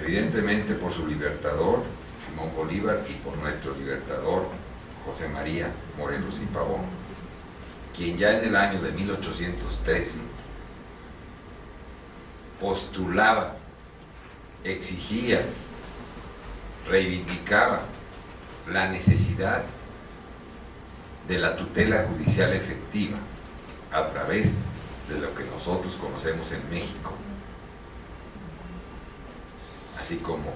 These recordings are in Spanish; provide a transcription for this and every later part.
Evidentemente por su libertador, Simón Bolívar, y por nuestro libertador, José María Morelos y Pavón, quien ya en el año de 1813 postulaba, exigía, reivindicaba la necesidad de la tutela judicial efectiva a través de lo que nosotros conocemos en México. Así como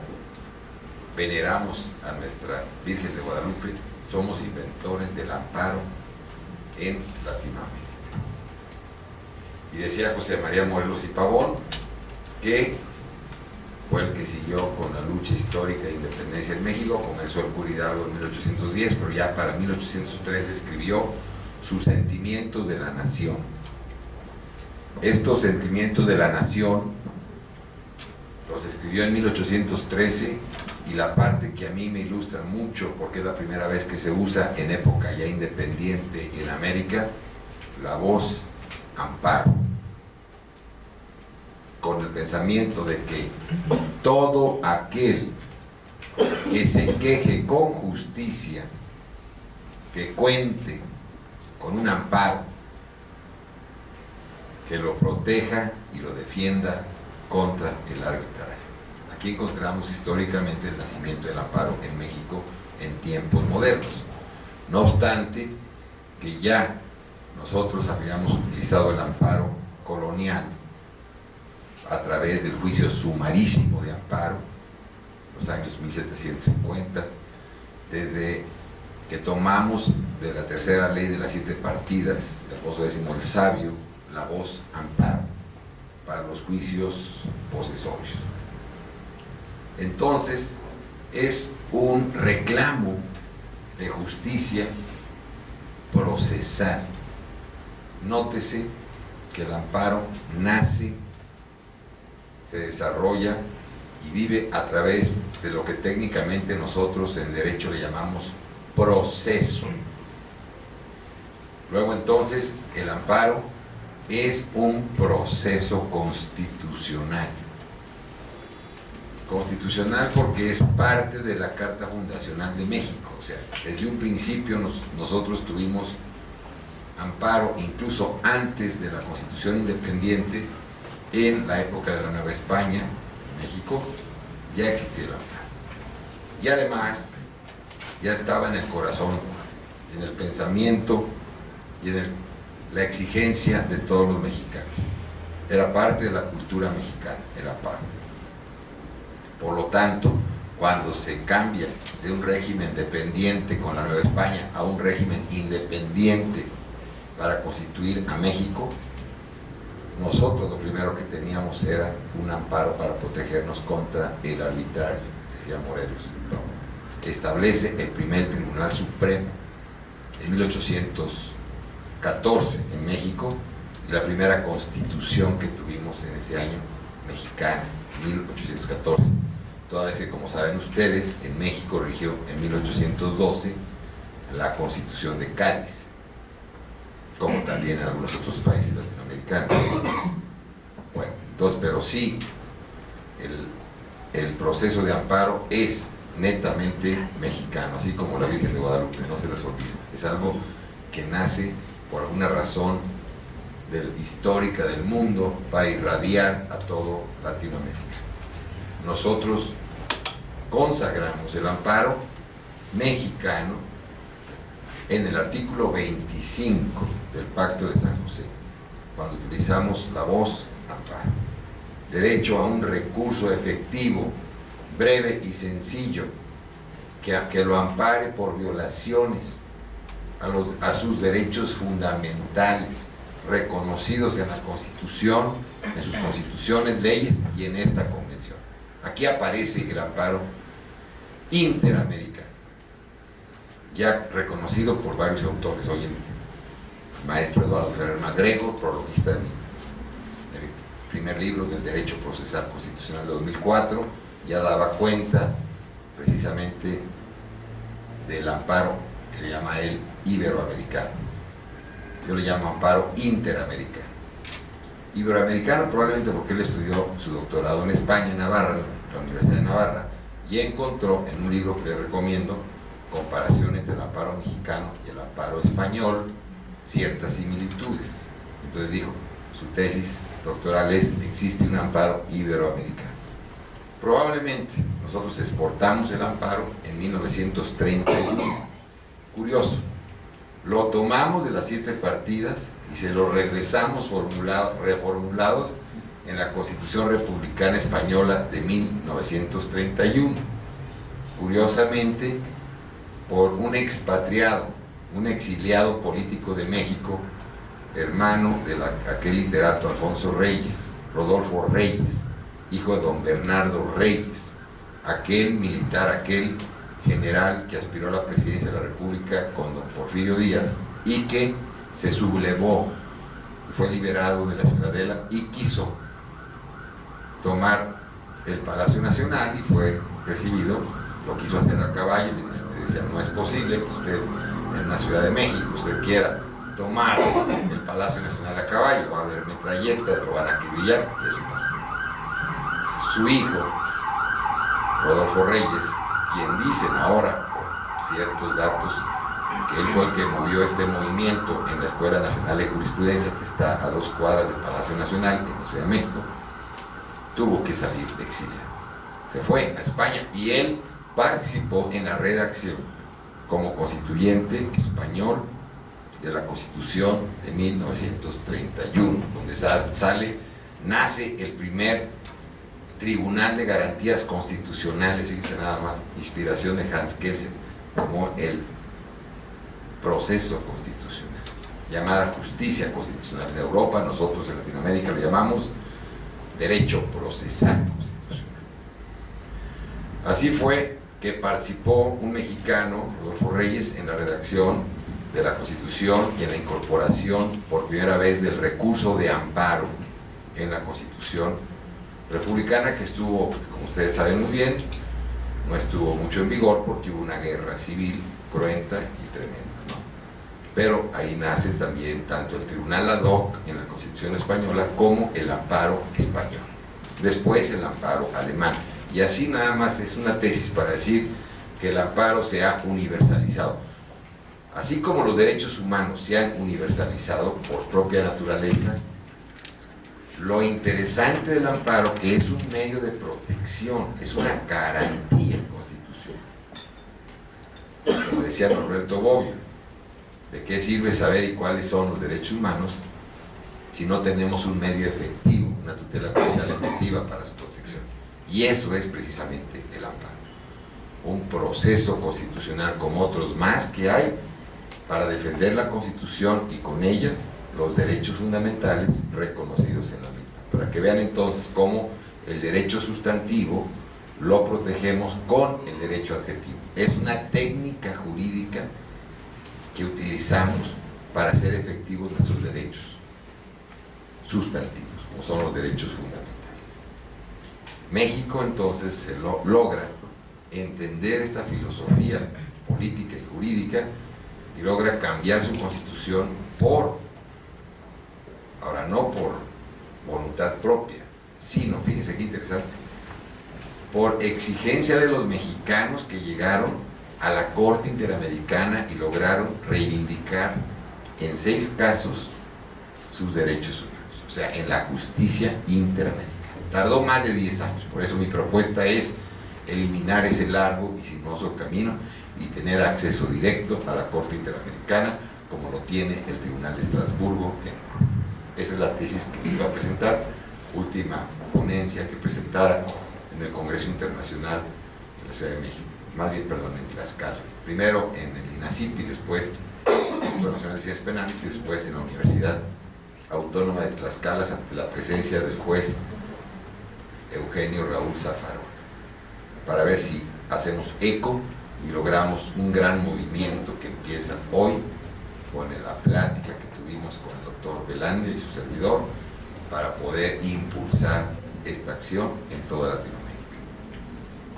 veneramos a nuestra Virgen de Guadalupe, somos inventores del amparo en Latinoamérica. Y decía José María Morelos y Pavón, que fue el que siguió con la lucha histórica de independencia en México, comenzó el cura Hidalgo en 1810, pero ya para 1813 escribió sus sentimientos de la nación. Estos sentimientos de la nación los escribió en 1813, y la parte que a mí me ilustra mucho, porque es la primera vez que se usa en época ya independiente en América, la voz amparo, con el pensamiento de que todo aquel que se queje con justicia, que cuente con un amparo, que lo proteja y lo defienda contra el arbitrario. Aquí encontramos históricamente el nacimiento del amparo en México en tiempos modernos. No obstante, que ya nosotros habíamos utilizado el amparo colonial a través del juicio sumarísimo de amparo, en los años 1750, desde que tomamos de la tercera ley de las 7 partidas de Alfonso X el Sabio la voz amparo para los juicios posesorios. Entonces, es un reclamo de justicia procesal. Nótese que el amparo nace, se desarrolla y vive a través de lo que técnicamente nosotros en derecho le llamamos proceso. Luego entonces el amparo es un proceso constitucional. Constitucional porque es parte de la Carta Fundacional de México. O sea, desde un principio nosotros tuvimos amparo, incluso antes de la Constitución Independiente, en la época de la Nueva España, México, ya existía el amparo. Y además, ya estaba en el corazón, en el pensamiento y en la exigencia de todos los mexicanos. Era parte de la cultura mexicana, el amparo. Por lo tanto, cuando se cambia de un régimen dependiente con la Nueva España a un régimen independiente para constituir a México, nosotros lo primero que teníamos era un amparo para protegernos contra el arbitrario, decía Morelos. Establece el primer Tribunal Supremo en 1814 en México, y la primera constitución que tuvimos en ese año mexicana, 1814. Toda vez que, como saben ustedes, en México rigió en 1812 la Constitución de Cádiz, como también en algunos otros países latinoamericanos. Bueno, entonces, pero sí, el proceso de amparo es netamente mexicano, así como la Virgen de Guadalupe, no se les olvide. Es algo que nace por alguna razón histórica del mundo para irradiar a todo Latinoamérica. Nosotros consagramos el amparo mexicano en el artículo 25 del Pacto de San José, cuando utilizamos la voz amparo. Derecho a un recurso efectivo, breve y sencillo, que lo ampare por violaciones a sus derechos fundamentales, reconocidos en la Constitución, en sus constituciones, leyes y en esta convención. Aquí aparece el amparo interamericano, ya reconocido por varios autores. Hoy el maestro Eduardo Ferrer Magrego, prologuista de primer libro del Derecho Procesal Constitucional de 2004, ya daba cuenta precisamente del amparo que le llama él iberoamericano. Yo le llamo amparo interamericano. Iberoamericano probablemente porque él estudió su doctorado en España, en Navarra, en la Universidad de Navarra, y encontró en un libro que le recomiendo, comparación entre el amparo mexicano y el amparo español, ciertas similitudes. Entonces dijo, su tesis doctoral es, existe un amparo iberoamericano. Probablemente nosotros exportamos el amparo en 1931. Curioso, lo tomamos de las 7 partidas y se lo regresamos reformulados en la Constitución Republicana Española de 1931. Curiosamente, por un expatriado, un exiliado político de México, hermano de aquel literato Alfonso Reyes, Rodolfo Reyes, hijo de don Bernardo Reyes, aquel militar, aquel general que aspiró a la presidencia de la República con don Porfirio Díaz y que se sublevó, fue liberado de la Ciudadela y quiso tomar el Palacio Nacional y fue recibido, lo quiso hacer a caballo, le decía, no es posible que usted en la Ciudad de México usted quiera tomar el Palacio Nacional a caballo, va a haber metralletas, lo van a acribillar, y eso pasó. Su hijo, Rodolfo Reyes, quien dicen ahora, por ciertos datos, que él fue el que movió este movimiento en la Escuela Nacional de Jurisprudencia, que está a 2 cuadras del Palacio Nacional, en la Ciudad de México, tuvo que salir de exilio. Se fue a España y él participó en la redacción como constituyente español de la Constitución de 1931, donde nace el primer Tribunal de Garantías Constitucionales, fíjense nada más, inspiración de Hans Kelsen, como el proceso constitucional, llamada justicia constitucional. En Europa, nosotros en Latinoamérica lo llamamos derecho procesal constitucional. Así fue que participó un mexicano, Rodolfo Reyes, en la redacción de la Constitución y en la incorporación por primera vez del recurso de amparo en la Constitución republicana, que estuvo, como ustedes saben muy bien, no estuvo mucho en vigor porque hubo una guerra civil cruenta y tremenda, ¿no? Pero ahí nace también tanto el tribunal ad hoc en la Constitución española como el amparo español, después el amparo alemán, y así nada más es una tesis para decir que el amparo se ha universalizado. Así como los derechos humanos se han universalizado por propia naturaleza, lo interesante del amparo, que es un medio de protección, es una garantía constitucional. Como decía Roberto Bobbio, ¿de qué sirve saber y cuáles son los derechos humanos si no tenemos un medio efectivo, una tutela judicial efectiva para su protección? Y eso es precisamente el amparo, un proceso constitucional como otros más que hay para defender la Constitución y con ella los derechos fundamentales reconocidos en la misma, para que vean entonces cómo el derecho sustantivo lo protegemos con el derecho adjetivo. Es una técnica jurídica que utilizamos para hacer efectivos nuestros derechos sustantivos, como son los derechos fundamentales. México entonces se logra entender esta filosofía política y jurídica y logra cambiar su constitución ahora no por voluntad propia, sino, fíjense qué interesante, por exigencia de los mexicanos que llegaron a la Corte Interamericana y lograron reivindicar en 6 casos sus derechos humanos, o sea, en la justicia interamericana. Tardó más de 10 años, por eso mi propuesta es eliminar ese largo y sinuoso camino y tener acceso directo a la Corte Interamericana, como lo tiene el Tribunal de Estrasburgo. Esa es la tesis que iba a presentar, última ponencia que presentara en el Congreso Internacional en la Ciudad de México, más bien, perdón, en Tlaxcala. Primero en el INACIP y después en el Instituto Nacional de Ciencias Penales y después en la Universidad Autónoma de Tlaxcala ante la presencia del juez Eugenio Raúl Zaffaroni, para ver si hacemos eco y logramos un gran movimiento que empieza hoy con la plática que tuvimos con el doctor Belande y su servidor, para poder impulsar esta acción en toda Latinoamérica.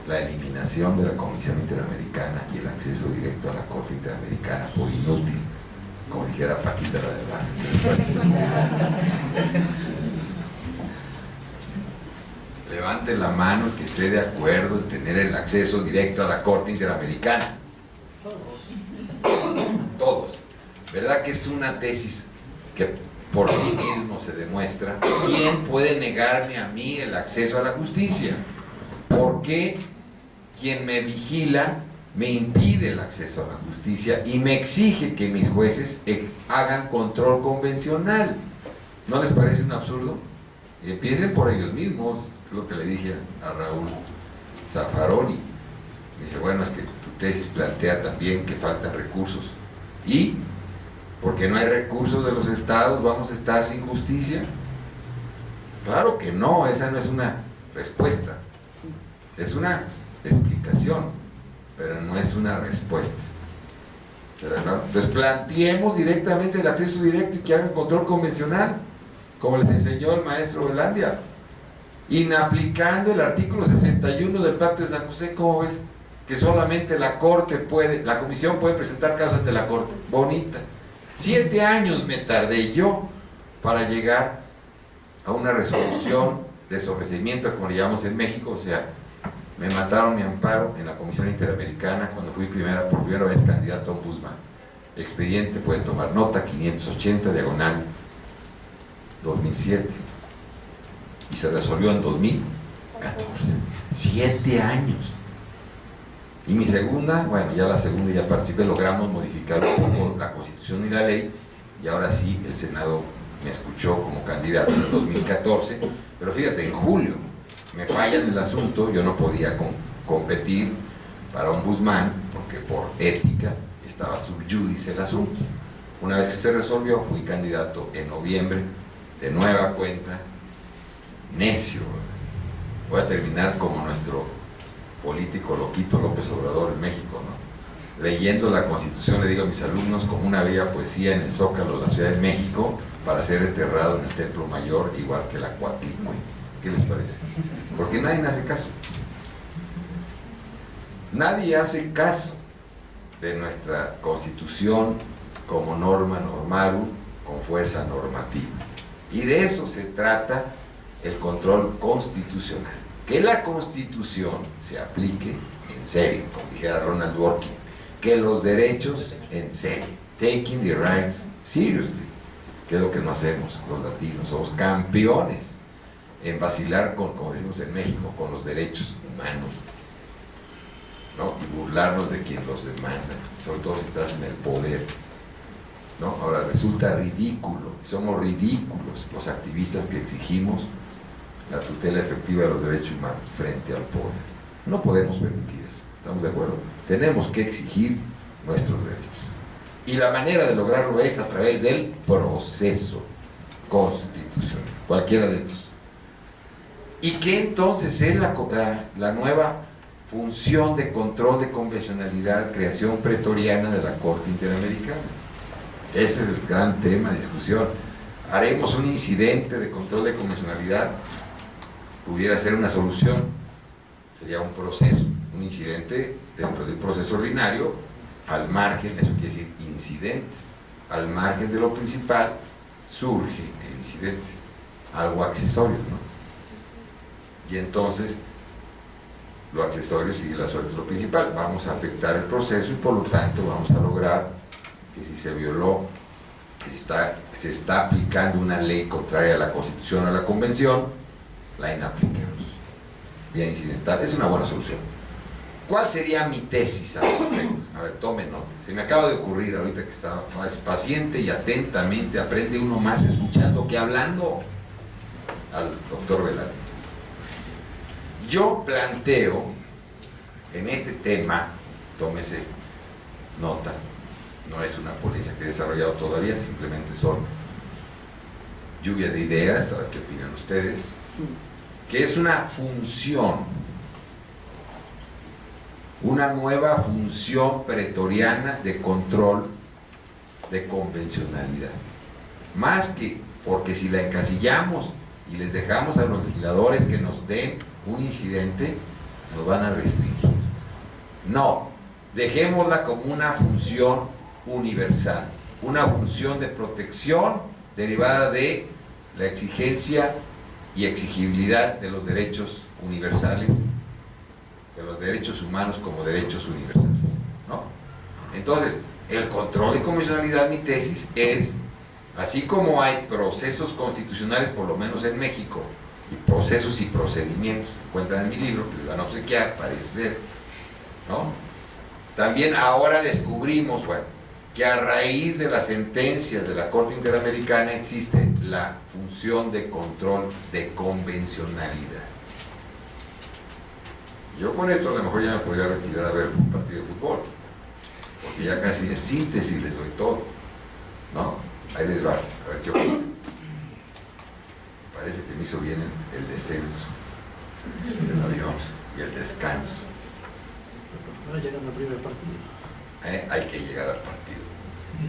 La eliminación de la Comisión Interamericana y el acceso directo a la Corte Interamericana por inútil, como dijera Paquita la de Barrio. Levante la mano el que esté de acuerdo en tener el acceso directo a la Corte Interamericana. Todos. ¿Verdad que es una tesis que por sí mismo se demuestra? ¿Quién puede negarme a mí el acceso a la justicia? ¿Por qué quien me vigila me impide el acceso a la justicia y me exige que mis jueces hagan control convencional? ¿No les parece un absurdo? Y empiecen por ellos mismos, es lo que le dije a Raúl Zaffaroni. Me dice, bueno, es que tu tesis plantea también que faltan recursos. ¿Y porque no hay recursos de los estados vamos a estar sin justicia? Claro que no, esa no es una respuesta, es una explicación, pero no es una respuesta. Entonces planteemos directamente el acceso directo y que hagan control convencional, como les enseñó el maestro Velandia, inaplicando el artículo 61 del Pacto de San José. ¿Cómo ves? Que solamente la Corte puede, la Comisión puede presentar casos ante la Corte. Bonita. 7 años me tardé yo para llegar a una resolución de sobreseimiento, como le llamamos en México. O sea, me mataron mi amparo en la Comisión Interamericana cuando fui por primera vez candidato a ombudsman. Expediente, pueden tomar nota, 580 diagonal 2007, y se resolvió en 2014. 7 años. Y mi segunda, bueno, ya la segunda ya participé, logramos modificar un poco la Constitución y la ley, y ahora sí el Senado me escuchó como candidato en el 2014, pero fíjate, en julio me fallan el asunto, yo no podía competir para ombudsman, porque por ética estaba sub judice el asunto. Una vez que se resolvió, fui candidato en noviembre, de nueva cuenta, necio. Voy a terminar como nuestro político loquito López Obrador en México, ¿no? Leyendo la Constitución, le digo a mis alumnos, como una bella poesía en el Zócalo de la Ciudad de México, para ser enterrado en el Templo Mayor, igual que la Coatlicue. ¿Qué les parece? Porque nadie me hace caso. Nadie hace caso de nuestra Constitución como norma normarum, con fuerza normativa. Y de eso se trata el control constitucional. Que la Constitución se aplique en serio, como dijera Ronald Dworkin, que los derechos en serio, taking the rights seriously, que es lo que no hacemos los latinos. Somos campeones en vacilar con, como decimos en México, con los derechos humanos, ¿no? Y burlarnos de quien los demanda, sobre todo si estás en el poder, ¿no? Ahora resulta ridículo, somos ridículos los activistas que exigimos la tutela efectiva de los derechos humanos frente al poder. No podemos permitir eso, ¿estamos de acuerdo? Tenemos que exigir nuestros derechos. Y la manera de lograrlo es a través del proceso constitucional, cualquiera de estos. ¿Y qué entonces es la nueva función de control de convencionalidad, creación pretoriana de la Corte Interamericana? Ese es el gran tema de discusión. ¿Haremos un incidente de control de convencionalidad? Pudiera ser una solución, sería un proceso, un incidente dentro de un proceso ordinario, al margen, eso quiere decir incidente, al margen de lo principal surge el incidente, algo accesorio, ¿no? Y entonces lo accesorio sigue la suerte de lo principal, vamos a afectar el proceso y por lo tanto vamos a lograr que si se violó, que se está aplicando una ley contraria a la Constitución o a la Convención, la inapliquemos, vía incidental. Es una buena solución. ¿Cuál sería mi tesis al respecto? A ver, tomen nota. Se me acaba de ocurrir ahorita que estaba paciente y atentamente, aprende uno más escuchando que hablando, al doctor Velarde. Yo planteo en este tema, tómese nota, no es una ponencia que he desarrollado todavía, simplemente son lluvia de ideas, a ver qué opinan ustedes, que es una función, una nueva función pretoriana de control de convencionalidad. Más que, porque si la encasillamos y les dejamos a los legisladores que nos den un incidente, nos van a restringir. No, dejémosla como una función universal, una función de protección derivada de la exigencia y exigibilidad de los derechos universales, de los derechos humanos como derechos universales, ¿no? Entonces, el control de convencionalidad, mi tesis es, así como hay procesos constitucionales, por lo menos en México, y procesos y procedimientos, se encuentran en mi libro, que les van a obsequiar, parece ser, ¿no? También ahora descubrimos, bueno, que a raíz de las sentencias de la Corte Interamericana existe la función de control de convencionalidad. Yo con esto a lo mejor ya me podría retirar a ver un partido de fútbol, porque ya casi en síntesis les doy todo, ¿no? Ahí les va, a ver qué ocurre. Parece que me hizo bien el descenso del avión y el descanso. No llegando al primer partido. Hay que llegar al partido.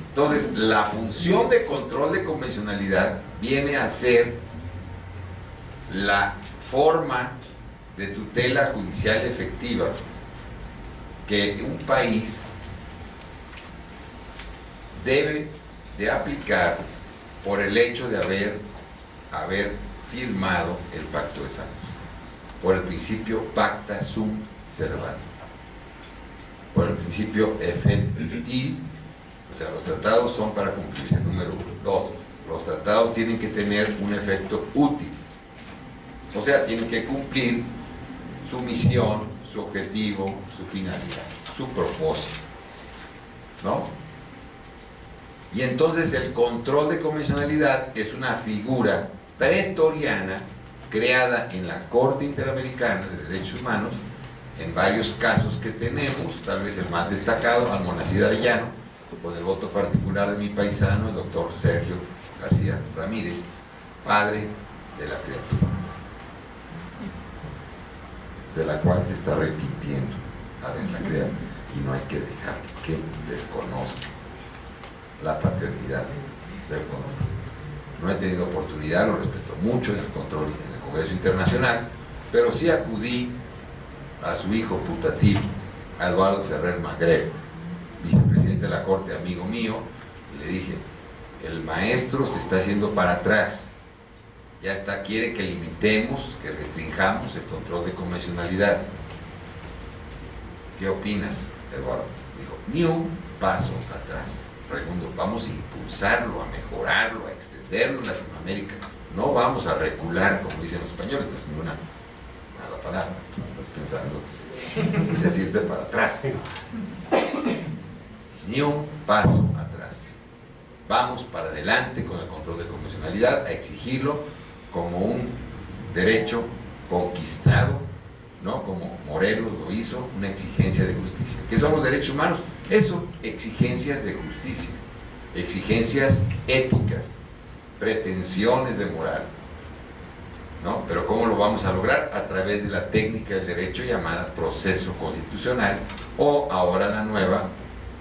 Entonces, la función de control de convencionalidad viene a ser la forma de tutela judicial efectiva que un país debe de aplicar por el hecho de haber firmado el Pacto de San José, por el principio pacta sunt servanda, por el principio effet utile, o sea, los tratados son para cumplirse. Número 1. 2, los tratados tienen que tener un efecto útil, o sea, tienen que cumplir su misión, su objetivo, su finalidad, su propósito, ¿no? Y entonces el control de convencionalidad es una figura pretoriana creada en la Corte Interamericana de Derechos Humanos, en varios casos que tenemos, tal vez el más destacado, Almonacid Arellano, con el voto particular de mi paisano, el doctor Sergio García Ramírez, padre de la criatura, de la cual se está repitiendo haberla creado, y no hay que dejar que desconozca la paternidad del control. No he tenido oportunidad, lo respeto mucho en el control en el Congreso Internacional, pero sí acudí a su hijo putativo, a Eduardo Ferrer Magrel, vicepresidente de la Corte, amigo mío, y le dije, el maestro se está haciendo para atrás, ya está, quiere que limitemos, que restringamos el control de convencionalidad. ¿Qué opinas, Eduardo? Dijo, ni un paso atrás. Raimundo, vamos a impulsarlo, a mejorarlo, a extenderlo en Latinoamérica. No vamos a recular, como dicen los españoles, no es ninguna mala palabra, estás pensando en decirte para atrás. Ni un paso atrás. Vamos para adelante con el control de convencionalidad, a exigirlo como un derecho conquistado, ¿no? Como Morelos lo hizo, una exigencia de justicia. ¿Qué son los derechos humanos? Eso, exigencias de justicia, exigencias éticas, pretensiones de moral, ¿no? Pero ¿cómo lo vamos a lograr? A través de la técnica del derecho llamada proceso constitucional, o ahora la nueva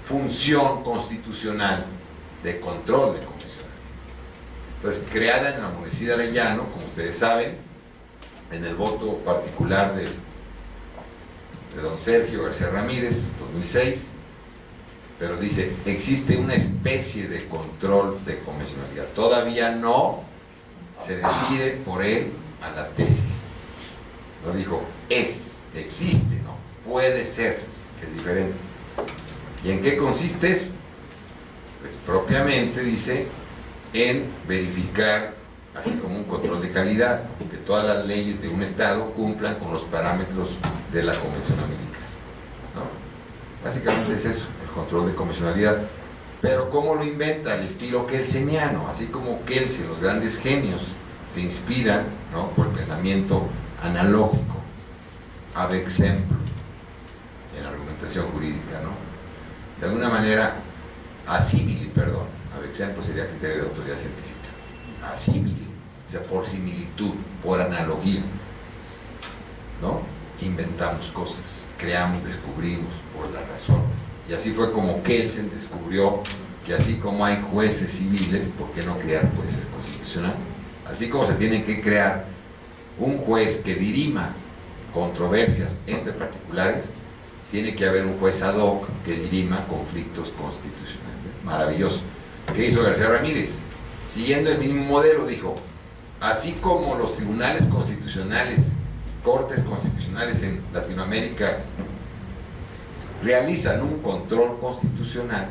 función constitucional de control de convencionalidad. Entonces, creada en Almonacid Arellano, como ustedes saben, en el voto particular de don Sergio García Ramírez, 2006, pero dice, existe una especie de control de convencionalidad. Todavía no se decide por él a la tesis. No dijo, existe, no, puede ser, que es diferente. ¿Y en qué consiste eso? Pues propiamente dice, en verificar, así como un control de calidad, que todas las leyes de un Estado cumplan con los parámetros de la Convención Americana, ¿no? Básicamente es eso, el control de convencionalidad. Pero ¿cómo lo inventa? Al estilo kelseniano, así como Kelsen, los grandes genios, se inspiran, ¿no?, por el pensamiento analógico, ad exemplo, en argumentación jurídica, ¿no? De alguna manera, asímile, perdón, ad exemplo sería criterio de autoridad científica, asímile, o sea, por similitud, por analogía, ¿no? Inventamos cosas, creamos, descubrimos por la razón. Y así fue como Kelsen descubrió que así como hay jueces civiles, ¿por qué no crear jueces constitucionales? Así como se tiene que crear un juez que dirima controversias entre particulares, tiene que haber un juez ad hoc que dirima conflictos constitucionales. Maravilloso. ¿Qué hizo García Ramírez? Siguiendo el mismo modelo, dijo, así como los tribunales constitucionales, cortes constitucionales en Latinoamérica realizan un control constitucional,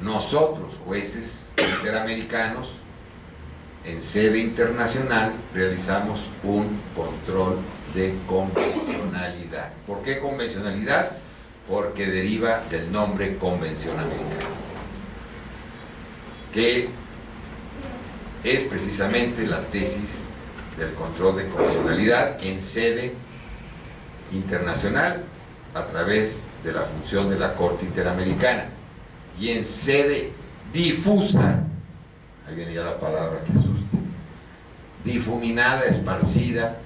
nosotros, jueces interamericanos, en sede internacional, realizamos un control de convencionalidad. ¿Por qué convencionalidad? Porque deriva del nombre Convención Americana, que es precisamente la tesis del control de convencionalidad en sede internacional a través de la función de la Corte Interamericana, y en sede difusa, ahí viene ya la palabra que asuste, difuminada, esparcida,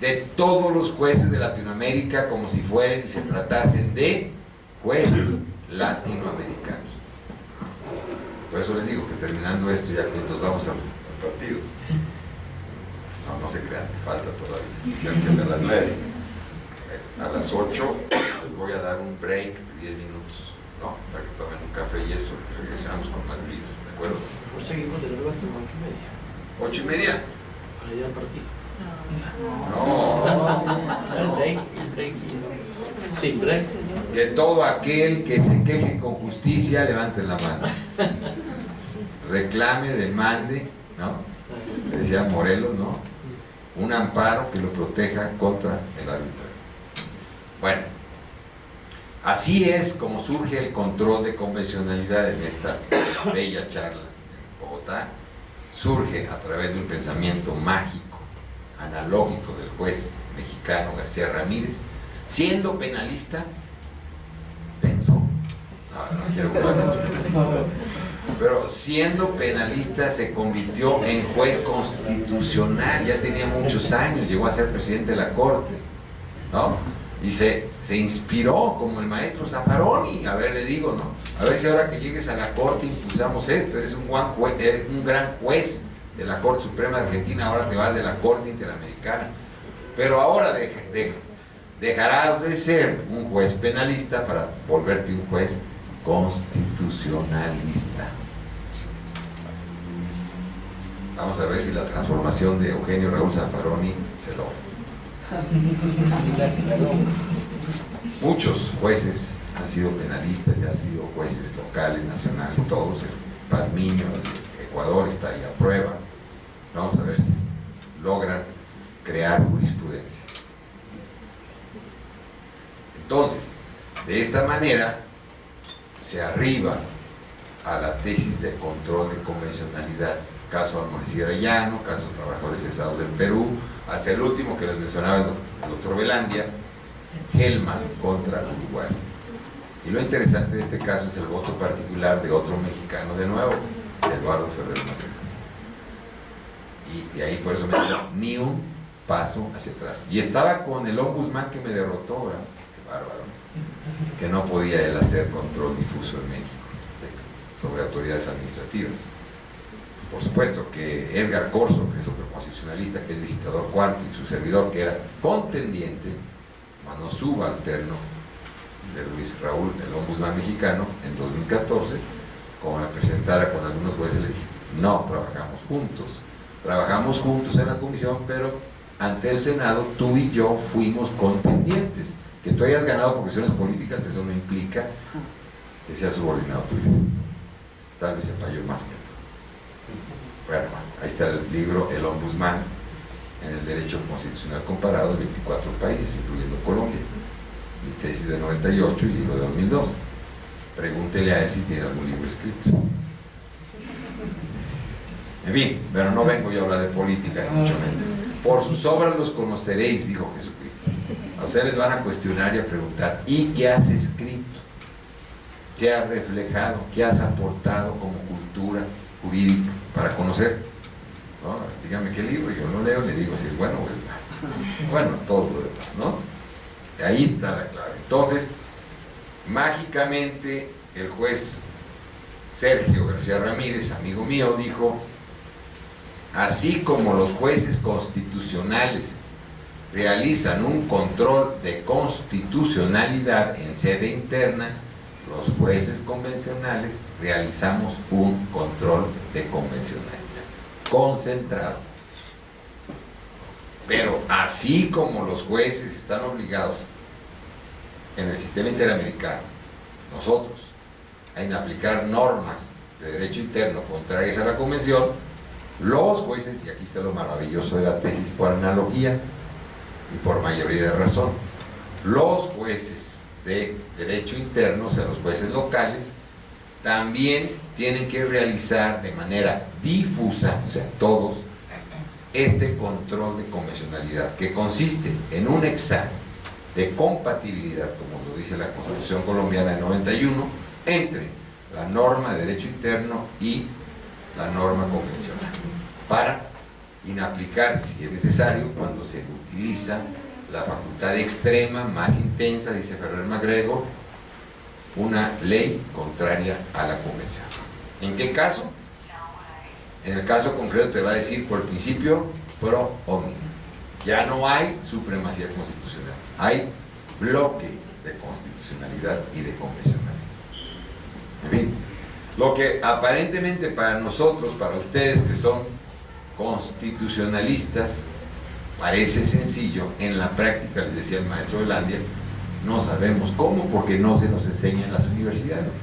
de todos los jueces de Latinoamérica, como si fueran y se tratasen de jueces latinoamericanos. Por eso les digo que terminando esto, ya que nos vamos al partido, no se crean, falta todavía, ya que hasta las 9, a las 8 les voy a dar un break de 10 minutos, ¿no? Para que tomen un café y eso, y regresamos con más brillos, ¿de acuerdo? Pues seguimos de nuevo hasta 8:30. ¿8:30? Para ir al partido. No. El break. Sin break. Que todo aquel que se queje con justicia levante la mano. Reclame, demande, ¿no? Le decía Morelos, ¿no? Un amparo que lo proteja contra el arbitrario. Bueno, así es como surge el control de convencionalidad en esta bella charla en Bogotá. Surge a través de un pensamiento mágico, analógico del juez mexicano García Ramírez. Siendo penalista, pensó, no quiero pero siendo penalista se convirtió en juez constitucional, ya tenía muchos años, llegó a ser presidente de la Corte, ¿no? Y se inspiró como el maestro Zaffaroni. A ver, le digo, ¿no? A ver si ahora que llegues a la Corte impulsamos esto, eres un gran juez de la Corte Suprema de Argentina, ahora te vas de la Corte Interamericana. Pero ahora dejarás de ser un juez penalista para volverte un juez constitucionalista. Vamos a ver si la transformación de Eugenio Raúl Zaffaroni se logra. Muchos jueces han sido penalistas, ya han sido jueces locales, nacionales, todos. El Pazmiño, el Ecuador está ahí a prueba. Vamos a ver si logran crear jurisprudencia. Entonces, de esta manera se arriba a la tesis de control de convencionalidad. Caso Almonesí Arellano, caso de trabajadores cesados del Perú, hasta el último que les mencionaba el doctor Velandia, Hellman contra Uruguay. Y lo interesante de este caso es el voto particular de otro mexicano de nuevo, Eduardo Ferrer Madrid. Y de ahí por eso me dijo, ni un paso hacia atrás. Y estaba con el ombudsman que me derrotó, ¿verdad? Qué bárbaro, ¿no? Que no podía él hacer control difuso en México sobre autoridades administrativas. Por supuesto que Edgar Corso, que es otro constitucionalista, que es visitador cuarto, y su servidor, que era contendiente, mano subalterno de Luis Raúl, el ombudsman mexicano, en 2014, como me presentara con algunos jueces, le dije, no trabajamos juntos en la comisión, pero ante el Senado tú y yo fuimos contendientes. Que tú hayas ganado por cuestiones políticas, eso no implica que seas subordinado tuyo. Tal vez sepa yo más que tú. Bueno, ahí está el libro El Ombudsman en el Derecho Constitucional Comparado de 24 países, incluyendo Colombia. Mi tesis de 98 y libro de 2002. Pregúntele a él si tiene algún libro escrito. En fin, pero no vengo yo a hablar de política, ni mucho menos. Por sus obras los conoceréis, dijo Jesucristo. A ustedes les van a cuestionar y a preguntar, ¿y qué has escrito? ¿Qué has reflejado? ¿Qué has aportado como cultura jurídica para conocerte? ¿No? Dígame qué libro, yo lo leo y le digo si es bueno o es malo. Bueno, todo lo demás, ¿no? Ahí está la clave. Entonces, mágicamente, el juez Sergio García Ramírez, amigo mío, dijo, así como los jueces constitucionales realizan un control de constitucionalidad en sede interna, los jueces convencionales realizamos un control de convencionalidad concentrado. Pero así como los jueces están obligados en el sistema interamericano, nosotros, en aplicar normas de derecho interno contrarias a la convención, los jueces, y aquí está lo maravilloso de la tesis por analogía y por mayoría de razón, los jueces de derecho interno, o sea, los jueces locales, también tienen que realizar de manera difusa, o sea, todos, este control de convencionalidad, que consiste en un examen de compatibilidad, como lo dice la Constitución colombiana de 91, entre la norma de derecho interno y la norma convencional, para inaplicar, si es necesario, cuando se utiliza la facultad extrema, más intensa, dice Ferrer MacGregor, una ley contraria a la convención. ¿En qué caso? En el caso concreto te va a decir por el principio pro hominem. Ya no hay supremacía constitucional, hay bloque de constitucionalidad y de convencionalidad. En fin, lo que aparentemente para nosotros, para ustedes que son constitucionalistas, parece sencillo, en la práctica, les decía el maestro Velandia, no sabemos cómo, porque no se nos enseña en las universidades.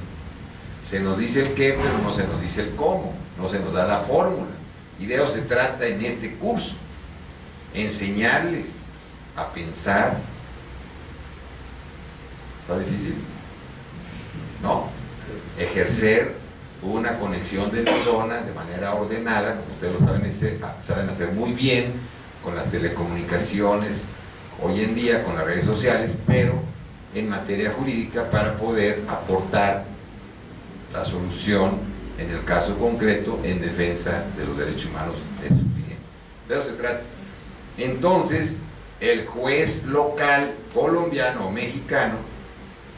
Se nos dice el qué, pero no se nos dice el cómo, no se nos da la fórmula. Y de eso se trata en este curso, enseñarles a pensar. ¿Está difícil? No. Ejercer una conexión de neuronas de manera ordenada, como ustedes lo saben hacer muy bien con las telecomunicaciones hoy en día, con las redes sociales, pero en materia jurídica, para poder aportar la solución en el caso concreto en defensa de los derechos humanos de su cliente. De eso se trata. Entonces, el juez local colombiano o mexicano,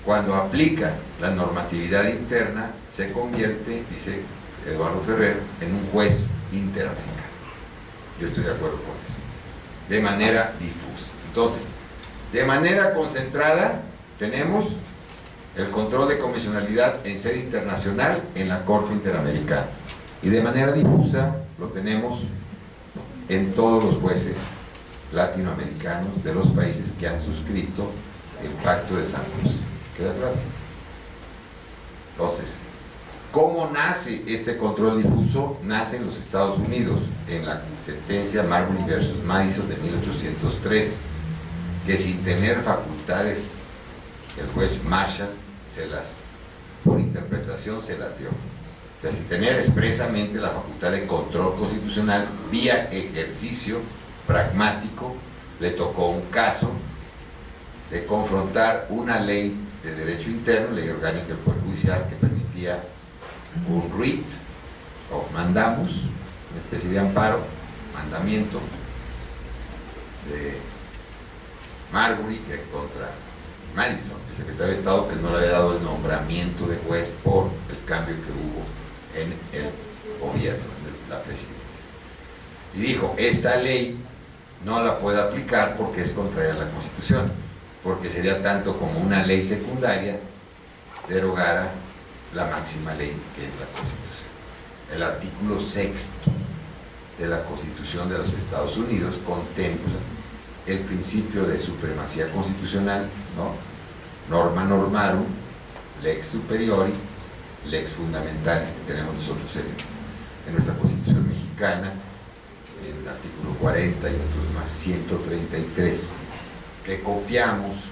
cuando aplica la normatividad interna, se convierte, dice Eduardo Ferrer, en un juez interamericano. Yo estoy de acuerdo con eso. De manera difusa. Entonces, de manera concentrada, tenemos el control de convencionalidad en sede internacional en la Corte Interamericana. Y de manera difusa lo tenemos en todos los jueces latinoamericanos de los países que han suscrito el Pacto de San José. ¿Queda claro? Entonces, ¿cómo nace este control difuso? Nace en los Estados Unidos, en la sentencia Marbury versus Madison de 1803, que sin tener facultades, el juez Marshall por interpretación se las dio. O sea, sin tener expresamente la facultad de control constitucional, vía ejercicio pragmático, le tocó un caso de confrontar una ley de derecho interno, ley orgánica del Poder Judicial, que permitía un writ, o mandamus, una especie de amparo, mandamiento de Marbury, que contra Madison, el secretario de Estado, que no le había dado el nombramiento de juez por el cambio que hubo en el gobierno, en la presidencia. Y dijo, esta ley no la puede aplicar porque es contraria a la Constitución, porque sería tanto como una ley secundaria derogara la máxima ley que es la Constitución. El artículo 6 de la Constitución de los Estados Unidos contempla el principio de supremacía constitucional, ¿no? Norma normarum, lex superiori, lex fundamentalis, que tenemos nosotros en nuestra Constitución mexicana, en el artículo 40 y otros más, 133, que copiamos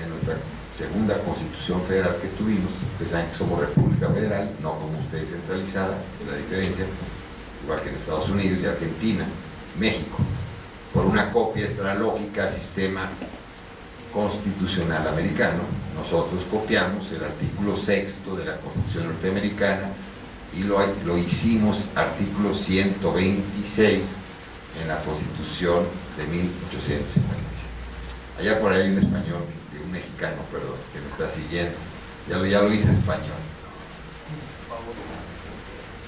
en nuestra segunda Constitución federal que tuvimos. Ustedes saben que somos República Federal, no como ustedes centralizada, es la diferencia, igual que en Estados Unidos y Argentina, México, por una copia extralógica al sistema constitucional americano. Nosotros copiamos el artículo 6 de la Constitución norteamericana y lo hicimos artículo 126 en la Constitución de 1857. Allá por ahí hay un español, un mexicano, perdón, que me está siguiendo. Ya lo hice español.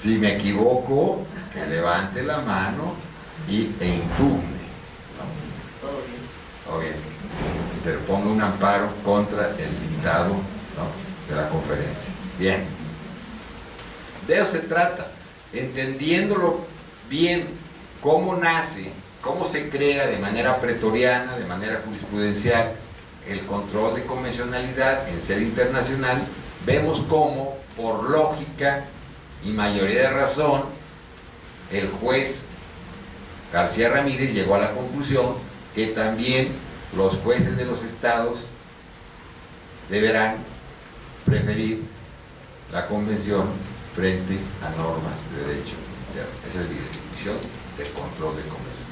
Si me equivoco, que levante la mano e impugne. ¿No? Todo bien. Interponga un amparo contra el dictado, ¿no?, de la conferencia. Bien. De eso se trata. Entendiéndolo bien, cómo nace, cómo se crea de manera pretoriana, de manera jurisprudencial, el control de convencionalidad en sede internacional, vemos cómo, por lógica y mayoría de razón, el juez García Ramírez llegó a la conclusión que también los jueces de los estados deberán preferir la convención frente a normas de derecho interno. Esa es mi definición del control de convención.